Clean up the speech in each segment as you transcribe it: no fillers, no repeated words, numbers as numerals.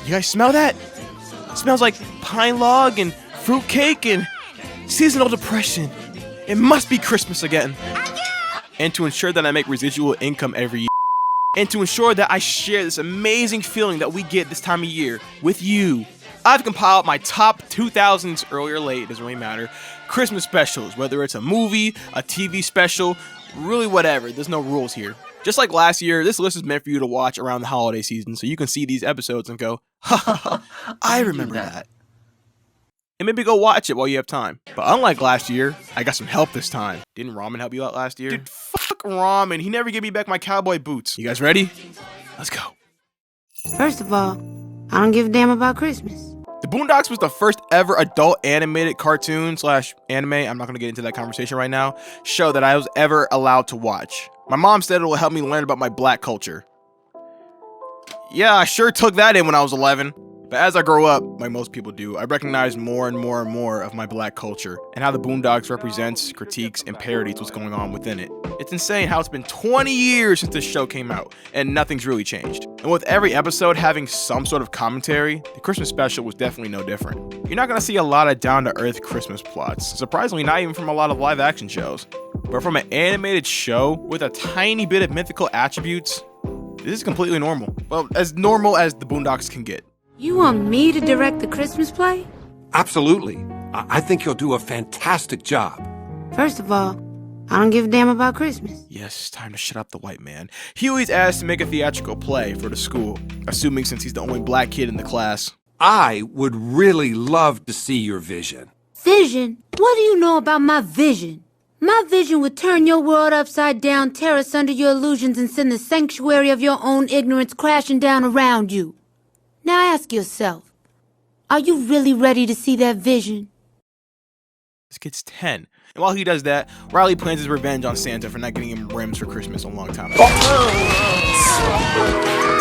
You guys smell that? It smells like pine log and fruitcake and seasonal depression. It must be Christmas again. And to ensure that I make residual income every year, and to ensure that I share this amazing feeling that we get this time of year with you, I've compiled my top 2000s, early or late, doesn't really matter, Christmas specials, whether it's a movie, a TV special, really whatever. There's no rules here. Just like last year, this list is meant for you to watch around the holiday season so you can see these episodes and go, ha ha ha, I remember that. And maybe go watch it while you have time. But unlike last year, I got some help this time. Didn't Ramen help you out last year? Dude, fuck Ramen. He never gave me back my cowboy boots. You guys ready? Let's go. First of all, I don't give a damn about Christmas. The Boondocks was the first ever adult animated cartoon / anime, I'm not going to get into that conversation right now, show that I was ever allowed to watch. My mom said it will help me learn about my black culture. Yeah, I sure took that in when I was 11. But as I grow up, like most people do, I recognize more and more and more of my black culture and how the Boondocks represents, critiques, and parodies what's going on within it. It's insane how it's been 20 years since this show came out, and nothing's really changed. And with every episode having some sort of commentary, the Christmas special was definitely no different. You're not gonna see a lot of down-to-earth Christmas plots, surprisingly not even from a lot of live-action shows. But from an animated show with a tiny bit of mythical attributes, this is completely normal. Well, as normal as the Boondocks can get. You want me to direct the Christmas play? Absolutely. I think you'll do a fantastic job. First of all, I don't give a damn about Christmas. Yes, time to shut up the white man. Huey's asked to make a theatrical play for the school, assuming since he's the only black kid in the class. I would really love to see your vision. Vision? What do you know about my vision? My vision would turn your world upside down, tear us under your illusions, and send the sanctuary of your own ignorance crashing down around you. Now ask yourself, are you really ready to see that vision? This kid's 10. And while he does that, Riley plans his revenge on Santa for not getting him rims for Christmas a long time ago.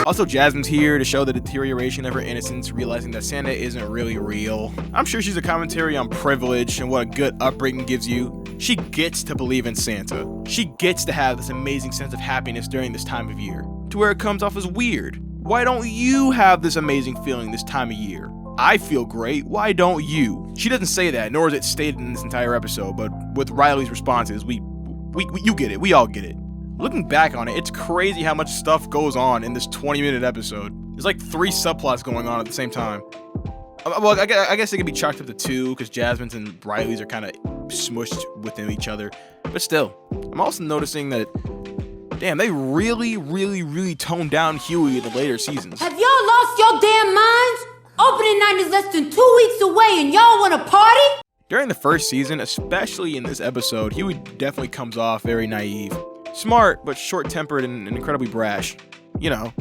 Also, Jasmine's here to show the deterioration of her innocence, realizing that Santa isn't really real. I'm sure she's a commentary on privilege and what a good upbringing gives you. She gets to believe in Santa. She gets to have this amazing sense of happiness during this time of year, to where it comes off as weird. Why don't you have this amazing feeling this time of year? I feel great, why don't you? She doesn't say that, nor is it stated in this entire episode, but with Riley's responses, you get it, we all get it. Looking back on it, it's crazy how much stuff goes on in this 20-minute episode. There's like 3 subplots going on at the same time. Well, I guess it could be chalked up to 2, because Jasmine's and Riley's are kind of smushed within each other. But still, I'm also noticing that, damn, they really toned down Huey in the later seasons. Have y'all lost your damn minds? Opening night is less than 2 weeks away and y'all want to party? During the first season, especially in this episode, Huey definitely comes off very naive. Smart, but short-tempered and incredibly brash. You know,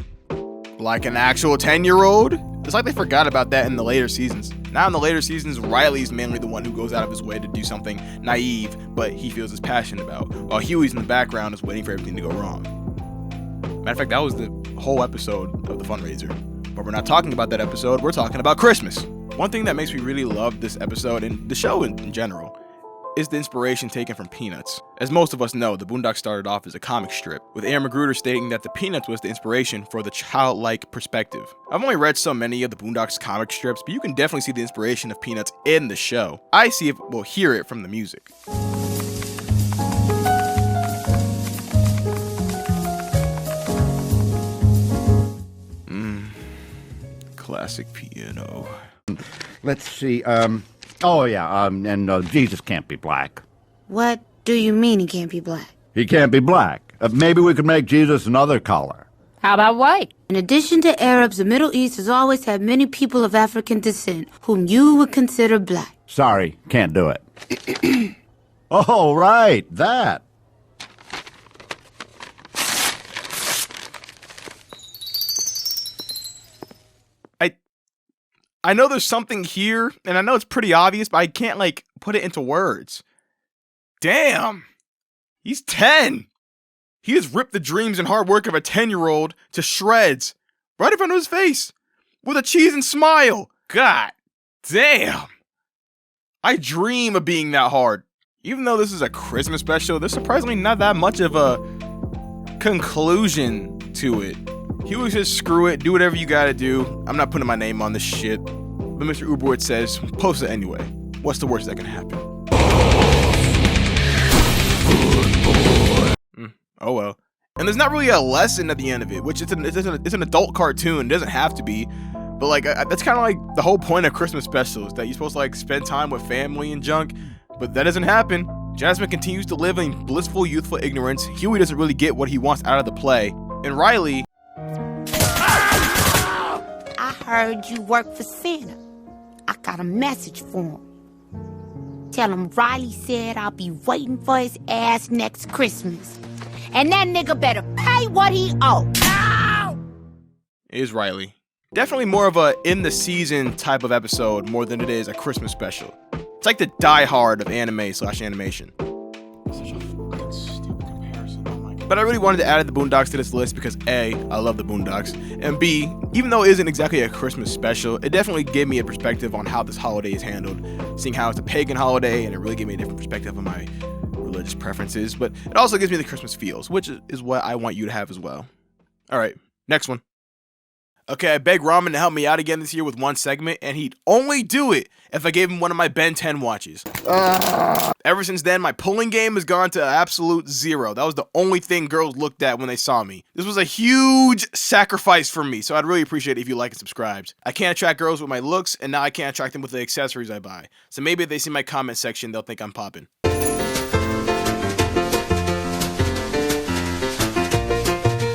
like an actual 10-year-old? It's like they forgot about that in the later seasons. Now in the later seasons, Riley's mainly the one who goes out of his way to do something naive, but he feels is passionate about, while Huey's in the background is waiting for everything to go wrong. Matter of fact, that was the whole episode of the fundraiser. But we're not talking about that episode, we're talking about Christmas. One thing that makes me really love this episode, and the show in general, is the inspiration taken from Peanuts. As most of us know, the Boondocks started off as a comic strip, with Aaron Magruder stating that the Peanuts was the inspiration for the childlike perspective. I've only read so many of the Boondocks comic strips, but you can definitely see the inspiration of Peanuts in the show. I see it, well, hear it from the music. Classic piano. Let's see, Jesus can't be black. What do you mean he can't be black? He can't be black. Maybe we could make Jesus another color. How about white? In addition to Arabs, the Middle East has always had many people of African descent whom you would consider black. Sorry, can't do it. Oh, right, that. I know there's something here, and I know it's pretty obvious, but I can't, put it into words. Damn! He's 10! He has ripped the dreams and hard work of a 10-year-old to shreds, right in front of his face, with a cheese and smile. God damn! I dream of being that hard. Even though this is a Christmas special, there's surprisingly not that much of a conclusion to it. Huey says, screw it, do whatever you gotta do. I'm not putting my name on this shit. But Mr. Uberwood says, post it anyway. What's the worst that can happen? Oh well. And there's not really a lesson at the end of it, which it's an adult cartoon. It doesn't have to be. But like, that's kind of like the whole point of Christmas specials, that you're supposed to like spend time with family and junk. But that doesn't happen. Jasmine continues to live in blissful youthful ignorance. Huey doesn't really get what he wants out of the play. And Riley... I heard you work for Santa. I got a message for him. Tell him Riley said I'll be waiting for his ass next Christmas. And that nigga better pay what he owe. Ow! Is Riley. Definitely more of a in the season type of episode more than it is a Christmas special. It's like the Die Hard of anime/animation. Such a fucking stupid comparison. Oh my God. But I really wanted to add the Boondocks to this list because A, I love the Boondocks, and B, even though it isn't exactly a Christmas special, it definitely gave me a perspective on how this holiday is handled, seeing how it's a pagan holiday, and it really gave me a different perspective on my religious preferences, but it also gives me the Christmas feels, which is what I want you to have as well. All right, next one. Okay, I begged Ramen to help me out again this year with one segment, and he'd only do it if I gave him one of my Ben 10 watches. Ever since then, my pulling game has gone to absolute zero. That was the only thing girls looked at when they saw me. This was a huge sacrifice for me, so I'd really appreciate it if you like and subscribed. I can't attract girls with my looks, and now I can't attract them with the accessories I buy. So maybe if they see my comment section, they'll think I'm popping.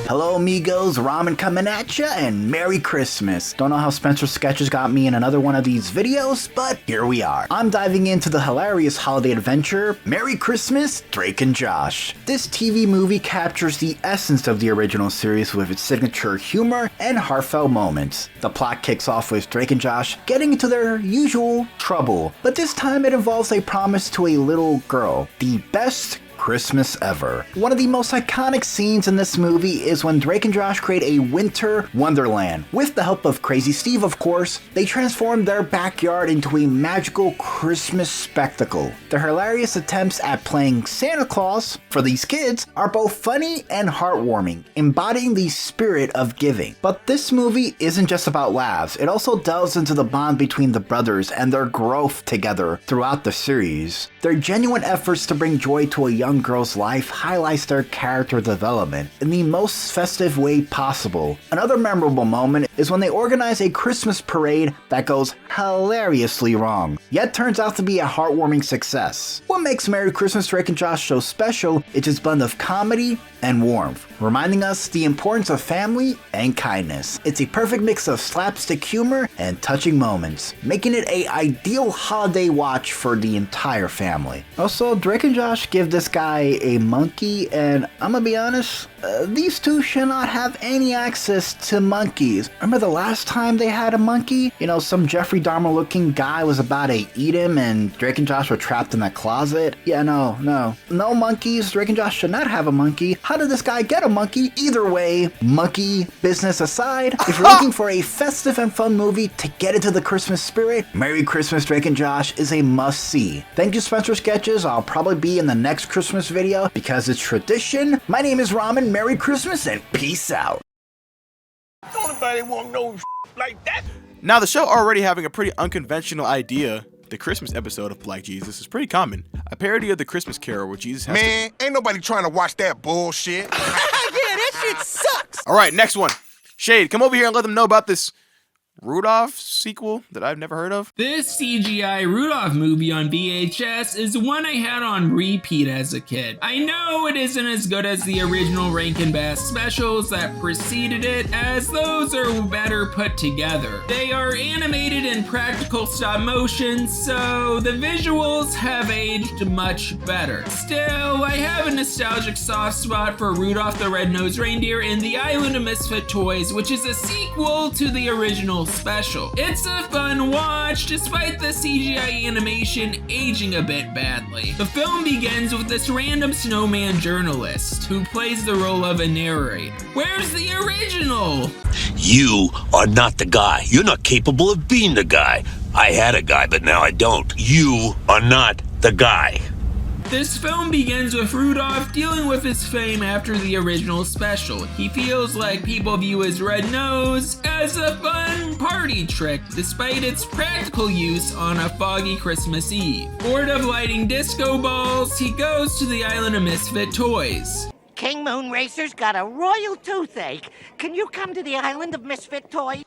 Hello amigos, Ramen coming at ya, and Merry Christmas. Don't know how Spencer's sketches got me in another one of these videos, but here we are. I'm diving into the hilarious holiday adventure, Merry Christmas, Drake and Josh. This TV movie captures the essence of the original series with its signature humor and heartfelt moments. The plot kicks off with Drake and Josh getting into their usual trouble, but this time it involves a promise to a little girl, the best Christmas ever. One of the most iconic scenes in this movie is when Drake and Josh create a winter wonderland. With the help of Crazy Steve, of course, they transform their backyard into a magical Christmas spectacle. Their hilarious attempts at playing Santa Claus for these kids are both funny and heartwarming, embodying the spirit of giving. But this movie isn't just about laughs, it also delves into the bond between the brothers and their growth together throughout the series. Their genuine efforts to bring joy to a young girl's life highlights their character development in the most festive way possible. Another memorable moment is when they organize a Christmas parade that goes hilariously wrong, yet turns out to be a heartwarming success. What makes Merry Christmas, Drake and Josh so special is its blend of comedy and warmth, reminding us the importance of family and kindness. It's a perfect mix of slapstick humor and touching moments, making it an ideal holiday watch for the entire family. Also, Drake and Josh give this guy a monkey, and I'm gonna be honest, these two should not have any access to monkeys. Remember the last time they had a monkey? You know, some Jeffrey Dahmer looking guy was about to eat him and Drake and Josh were trapped in that closet? Yeah, no monkeys. Drake and Josh should not have a monkey. How did this guy get a monkey? Either way, monkey business aside, if you're looking for a festive and fun movie to get into the Christmas spirit, Merry Christmas, Drake and Josh is a must-see. Thank you, Spencer Sketches. I'll probably be in the next Christmas video because it's tradition. My name is Ramen. Merry Christmas and peace out. Nobody want no like that. Now, the show already having a pretty unconventional idea, the Christmas episode of Black Jesus is pretty common. A parody of the Christmas Carol where Jesus has ain't nobody trying to watch that bullshit. Yeah, that shit sucks. All right, next one. Shade, come over here and let them know about this Rudolph sequel that I've never heard of. This CGI Rudolph movie on VHS is one I had on repeat as a kid. I know it isn't as good as the original Rankin Bass specials that preceded it, as those are better put together. They are animated in practical stop motion, so the visuals have aged much better. Still, I have a nostalgic soft spot for Rudolph the Red-Nosed Reindeer and the Island of Misfit Toys, which is a sequel to the original special. It's a fun watch despite the CGI animation aging a bit badly. The film begins with this random snowman journalist who plays the role of a narrator. Where's the original? You are not the guy. You're not capable of being the guy. I had a guy, but now I don't. You are not the guy. This film begins with Rudolph dealing with his fame after the original special. He feels like people view his red nose as a fun party trick, despite its practical use on a foggy Christmas Eve. Bored of lighting disco balls, he goes to the island of misfit toys. King Moon Racer's got a royal toothache. Can you come to the island of misfit toys?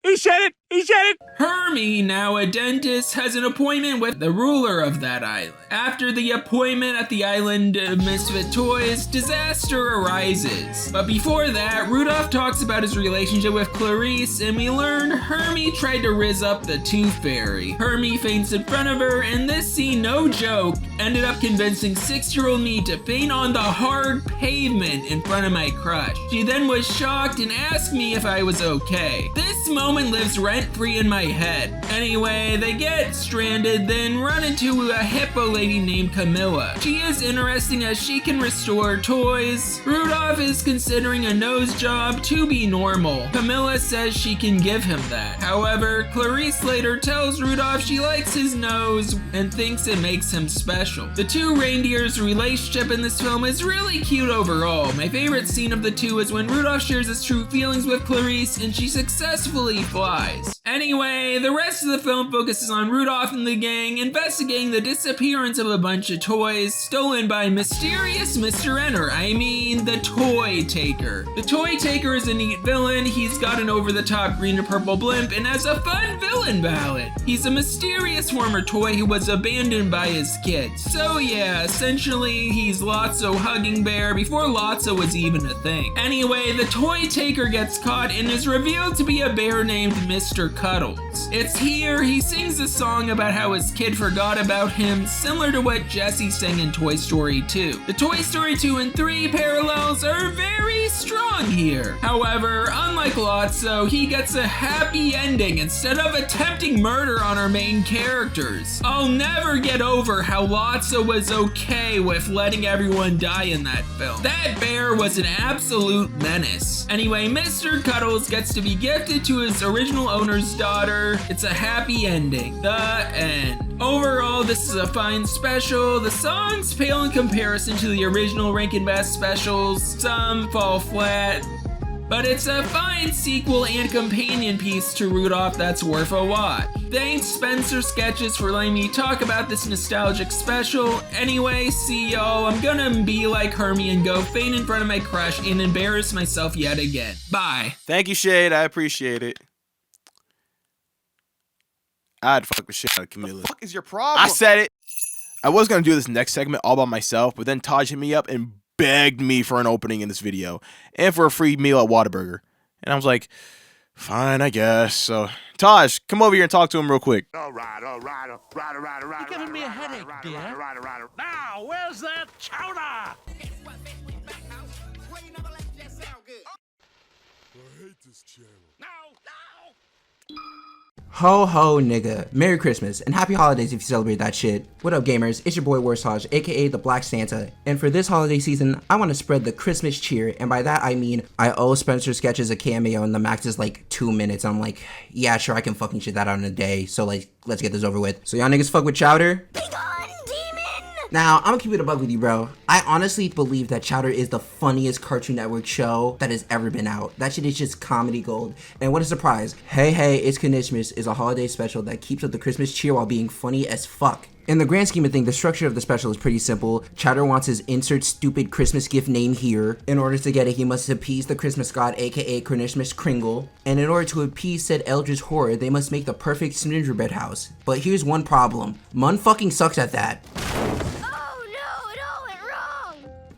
He said it! He said it! Hermie, now a dentist, has an appointment with the ruler of that island. After the appointment at the island of misfit toys, disaster arises. But before that, Rudolph talks about his relationship with Clarice, and we learn Hermie tried to rizz up the Tooth Fairy. Hermie faints in front of her, and this scene, no joke, ended up convincing 6-year-old me to faint on the hard pavement in front of my crush. She then was shocked and asked me if I was okay. This moment lives rent-free in my head. Anyway, they get stranded, then run into a hippo lady named Camilla. She is interesting as she can restore toys. Rudolph is considering a nose job to be normal. Camilla says she can give him that. However, Clarice later tells Rudolph she likes his nose and thinks it makes him special. The two reindeers' relationship in this film is really cute overall. My favorite scene of the two is when Rudolph shares his true feelings with Clarice and she successfully flies. Anyway, the rest of the film focuses on Rudolph and the gang investigating the disappearance of a bunch of toys stolen by mysterious Mr. Enter. I mean, the Toy Taker. The Toy Taker is a neat villain. He's got an over-the-top green and purple blimp and has a fun villain ballad. He's a mysterious former toy who was abandoned by his kids. So yeah, essentially he's Lotso Hugging Bear before Lotso was even a thing. Anyway, the Toy Taker gets caught and is revealed to be a bear named Mr. Cuddles. It's here he sings a song about how his kid forgot about him, similar to what Jessie sang in Toy Story 2. The Toy Story 2 and 3 parallels are very strong here. However, unlike Lotso, he gets a happy ending instead of attempting murder on our main characters. I'll never get over how Lotso was okay with letting everyone die in that film. That bear was an absolute menace. Anyway, Mr. Cuddles gets to be gifted to his original owner's daughter. It's a happy ending. The end. Overall, this is a fine special. The songs pale in comparison to the original Rankin Bass specials. Some fall flat. But it's a fine sequel and companion piece to Rudolph that's worth a watch. Thanks Spencer Sketches for letting me talk about this nostalgic special. Anyway, see y'all. I'm gonna be like Hermie and go faint in front of my crush and embarrass myself yet again. Bye. Thank you, Shade. I appreciate it. I'd fuck the shit out of Camilla. What the fuck is your problem? I said it. I was gonna do this next segment all by myself, but then Taj hit me up and begged me for an opening in this video and for a free meal at Whataburger. And I was like, fine, I guess. So, Taj, come over here and talk to him real quick. All right. You're giving me a headache, dear. Now, where's that chowder? Ho ho nigga, Merry Christmas and Happy Holidays if you celebrate that shit. What up gamers, it's your boy Warsaj, aka the Black Santa, and for this holiday season, I want to spread the Christmas cheer, and by that I mean, I owe Spencer Sketches a cameo and the max is like 2 minutes, I'm like, yeah sure I can fucking shit that out in a day, so like, let's get this over with. So y'all niggas fuck with Chowder? Now, I'm gonna keep it a bug with you, bro. I honestly believe that Chowder is the funniest Cartoon Network show that has ever been out. That shit is just comedy gold. And what a surprise. Hey, It's Christmas is a holiday special that keeps up the Christmas cheer while being funny as fuck. In the grand scheme of things, the structure of the special is pretty simple. Chowder wants his insert stupid Christmas gift name here. In order to get it, he must appease the Christmas god, aka Christmas Kringle. And in order to appease said eldritch horror, they must make the perfect gingerbread house. But here's one problem. Mun fucking sucks at that.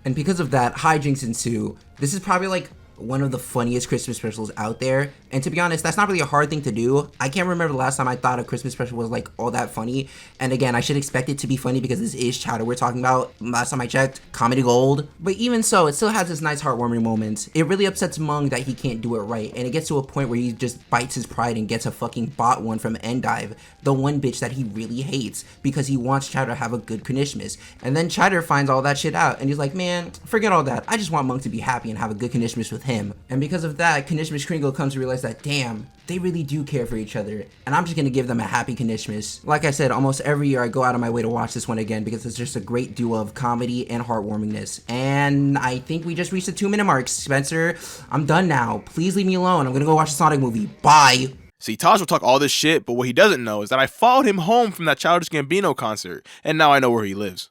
And because of that, hijinks ensue. This is probably like one of the funniest Christmas specials out there. And to be honest, that's not really a hard thing to do. I can't remember the last time I thought a Christmas special was like all that funny. And again, I should expect it to be funny because this is Chowder we're talking about. Last time I checked, comedy gold. But even so, it still has its nice heartwarming moments. It really upsets Mung that he can't do it right. And it gets to a point where he just bites his pride and gets a fucking bot one from Endive, the one bitch that he really hates because he wants Chowder to have a good Christmas. And then Chowder finds all that shit out and he's like, man, forget all that. I just want Mung to be happy and have a good Christmas with him. him. And because of that, Knishmas Kringle comes to realize that, damn, they really do care for each other, and I'm just gonna give them a happy Knishmas. Like I said, almost every year I go out of my way to watch this one again because it's just a great duo of comedy and heartwarmingness. And I think we just reached the 2-minute mark. Spencer, I'm done now. Please leave me alone. I'm gonna go watch the Sonic movie. Bye. See, Taj will talk all this shit, but what he doesn't know is that I followed him home from that Childish Gambino concert, and now I know where he lives.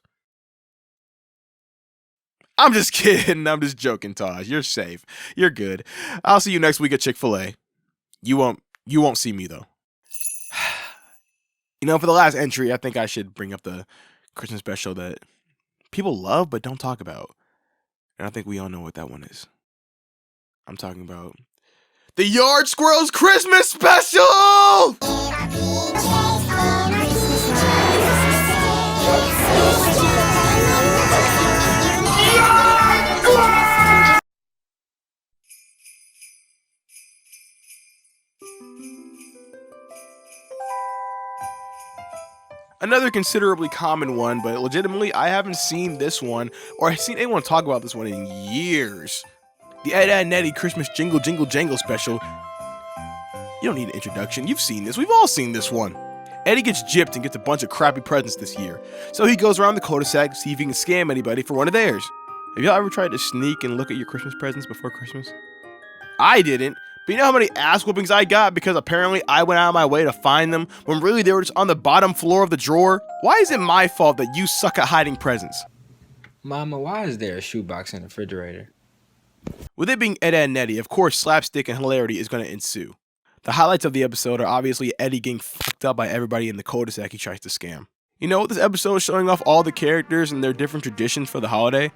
I'm just kidding. I'm just joking, Taj. You're safe. You're good. I'll see you next week at Chick-fil-A. You won't see me, though. You know, for the last entry, I think I should bring up the Christmas special that people love but don't talk about. And I think we all know what that one is. I'm talking about the Yard Squirrels Christmas Special! Another considerably common one, but legitimately, I haven't seen this one, or seen anyone talk about this one in years. The Ed, Edd n Eddy Christmas Jingle Jingle Jangle Special. You don't need an introduction, you've seen this, we've all seen this one. Eddy gets gypped and gets a bunch of crappy presents this year, so he goes around the cul-de-sac to see if he can scam anybody for one of theirs. Have y'all ever tried to sneak and look at your Christmas presents before Christmas? I didn't. But you know how many ass whoopings I got because apparently I went out of my way to find them when really they were just on the bottom floor of the drawer? Why is it my fault that you suck at hiding presents? Mama, why is there a shoebox in the refrigerator? With it being Ed, Edd n Eddy, of course slapstick and hilarity is going to ensue. The highlights of the episode are obviously Eddy getting fucked up by everybody in the cul-de-sac he tries to scam. You know, this episode is showing off all the characters and their different traditions for the holiday.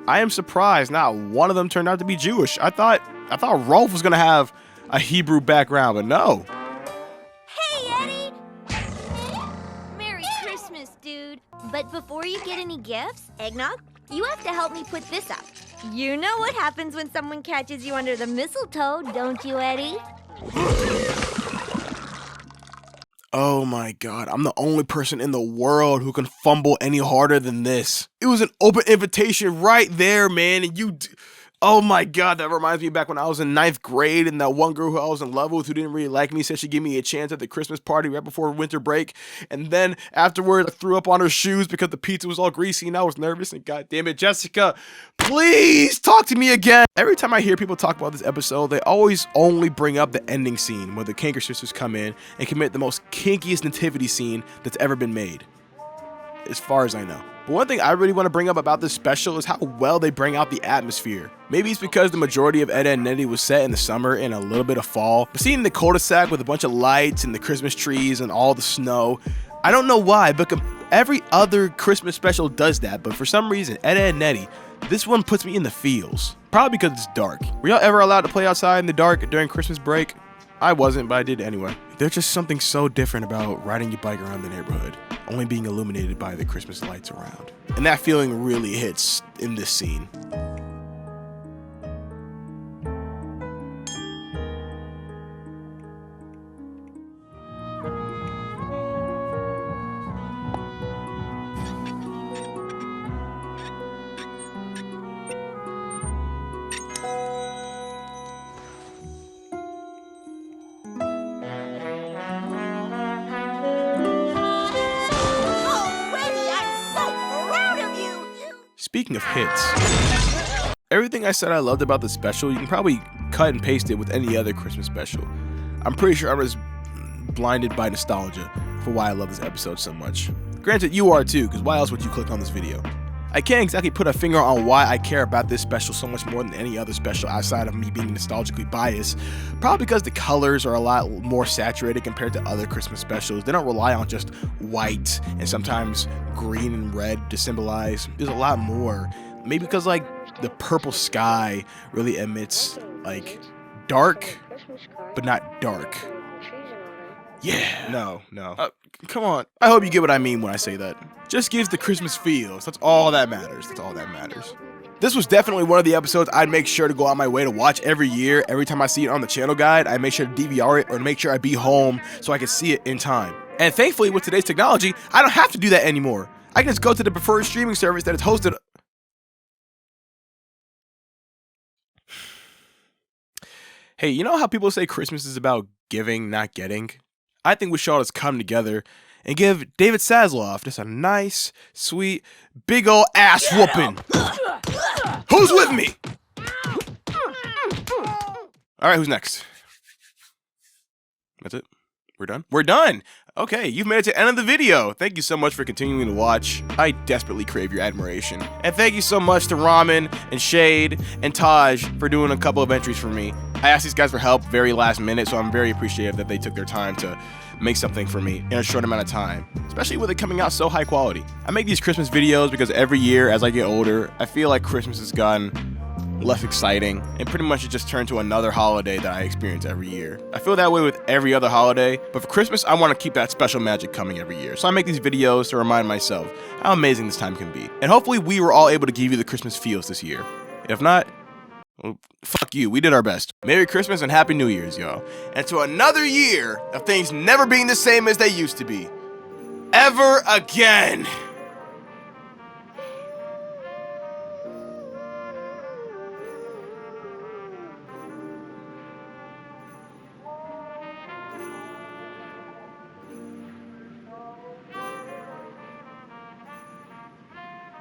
I am surprised not one of them turned out to be Jewish. I thought Rolf was gonna have a Hebrew background, but no. Hey, Eddy! Merry Christmas, dude. But before you get any gifts, eggnog, you have to help me put this up. You know what happens when someone catches you under the mistletoe, don't you, Eddy? Oh my god, I'm the only person in the world who can fumble any harder than this. It was an open invitation right there, man, and oh my god, that reminds me back when I was in 9th grade and that one girl who I was in love with who didn't really like me said she'd give me a chance at the Christmas party right before winter break, and then afterwards I threw up on her shoes because the pizza was all greasy and I was nervous, and god damn it, Jessica, please talk to me again. Every time I hear people talk about this episode, they always only bring up the ending scene where the Kanker sisters come in and commit the most kinkiest nativity scene that's ever been made, as far as I know. But one thing I really want to bring up about this special is how well they bring out the atmosphere. Maybe it's because the majority of Ed, Edd n Eddy was set in the summer and a little bit of fall, but seeing the cul-de-sac with a bunch of lights and the Christmas trees and all the snow, I don't know why, but every other Christmas special does that, but for some reason, Ed, Edd n Eddy, this one puts me in the feels. Probably because it's dark. Were y'all ever allowed to play outside in the dark during Christmas break? I wasn't, but I did anyway. There's just something so different about riding your bike around the neighborhood, only being illuminated by the Christmas lights around. And that feeling really hits in this scene. Speaking of hits, everything I said I loved about the special, you can probably cut and paste it with any other Christmas special. I'm pretty sure I'm just blinded by nostalgia for why I love this episode so much. Granted, you are too, because why else would you click on this video? I can't exactly put a finger on why I care about this special so much more than any other special outside of me being nostalgically biased. Probably because the colors are a lot more saturated compared to other Christmas specials. They don't rely on just white and sometimes green and red to symbolize. There's a lot more. Maybe because like the purple sky really emits like dark, but not dark. Yeah. No. Come on. I hope you get what I mean when I say that. Just gives the Christmas feels. That's all that matters. This was definitely one of the episodes I'd make sure to go out my way to watch every year. Every time I see it on the channel guide, I make sure to DVR it or make sure I be home so I can see it in time. And thankfully, with today's technology, I don't have to do that anymore. I can just go to the preferred streaming service that is hosted. Hey, you know how people say Christmas is about giving, not getting? I think we should all just come together and give David Zasloff just a nice, sweet, big ol' ass whooping. Who's with me? All right, who's next? That's it? We're done? We're done! Okay, you've made it to the end of the video. Thank you so much for continuing to watch. I desperately crave your admiration. And thank you so much to Ramen and Shade and Taj for doing a couple of entries for me. I asked these guys for help very last minute, so I'm very appreciative that they took their time to make something for me in a short amount of time, especially with it coming out so high quality. I make these Christmas videos because every year as I get older, I feel like Christmas has gotten less exciting and pretty much it just turned to another holiday that I experience every year. I feel that way with every other holiday, but for Christmas I want to keep that special magic coming every year. So I make these videos to remind myself how amazing this time can be. And hopefully we were all able to give you the Christmas feels this year. If not, well, fuck you, we did our best. Merry Christmas and Happy New Year's, y'all. And to another year of things never being the same as they used to be. Ever again.